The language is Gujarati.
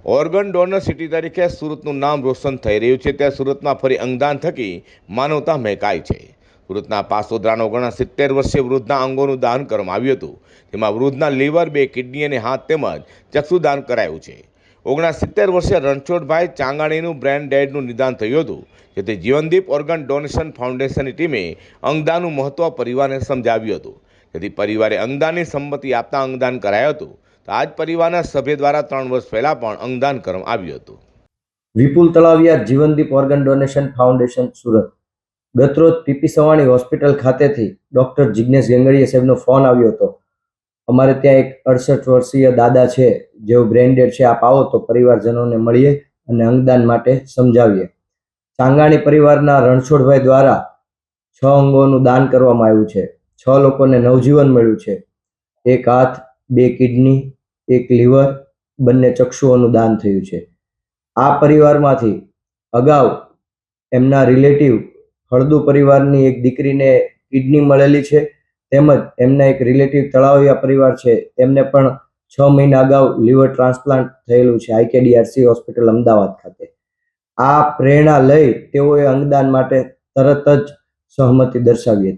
ઓર્ગન ડોનર સિટી તરીકે સુરતનું નામ રોશન થઈ રહ્યું છે, ત્યાં સુરતમાં ફરી અંગદાન થકી માનવતા મહેકાય છે। સુરતના પાસોદરાના 69 વર્ષીય વૃદ્ધના અંગોનું દાન કરવામાં આવ્યું હતું, જેમાં વૃદ્ધના લીવર, 2 કિડની અને હાથ તેમજ ચક્ષુદાન કરાયું છે। 69 વર્ષીય રણછોડભાઈ ચાંગાણીનું બ્રેન ડેડનું નિદાન થયું હતું, જેથી જીવનદીપ ઓર્ગન ડોનેશન ફાઉન્ડેશનની ટીમે અંગદાનનું મહત્વ પરિવારને સમજાવ્યું હતું, જેથી પરિવારે અંગદાનની સંમતિ આપતા અંગદાન કરાયું હતું। તો આજ પરિવારના સભ્ય દ્વારા 3 વર્ષ પહેલા પણ અંગદાન કરવામાં આવ્યું હતું। Vipul Talaviya Jeevandeep organ donation foundation Surat. ગતરોજ પીપી સવાણી હોસ્પિટલ ખાતેથી ડોક્ટર જિગ્નેશ ગંગડીયા સાહેબનો ફોન આવ્યો હતો। અમારે ત્યાં એક 68 વર્ષીય દાદા છે, જેઓ બ્રેન્ડેડ છે, આપ આવો તો પરિવારજનોને મળીએ અને અંગદાન માટે સમજાવીએ। ચાંગાણી પરિવારના રણછોડભાઈ દ્વારા 6 અંગોનું દાન કરવામાં આવ્યું છે। 6 લોકોને નવજીવન મળ્યું છે। 1 હાથ, 2 કિડની, 1 લીવર, બંને ચક્ષુઓનું દાન થયું છે। આ પરિવારમાંથી અગાઉ એમના રિલેટિવ હળદુ પરિવારની એક દીકરીને કિડની મળેલી છે, તેમજ એમના એક રિલેટિવ તળાવિયા પરિવાર છે, તેમને પણ 6 મહિના અગાઉ લીવર ટ્રાન્સપ્લાન્ટ થયેલું છે IKDRC હોસ્પિટલ અમદાવાદ ખાતે। આ પ્રેરણા લઈ તેઓએ અંગદાન માટે તરત જ સહમતિ દર્શાવી હતી।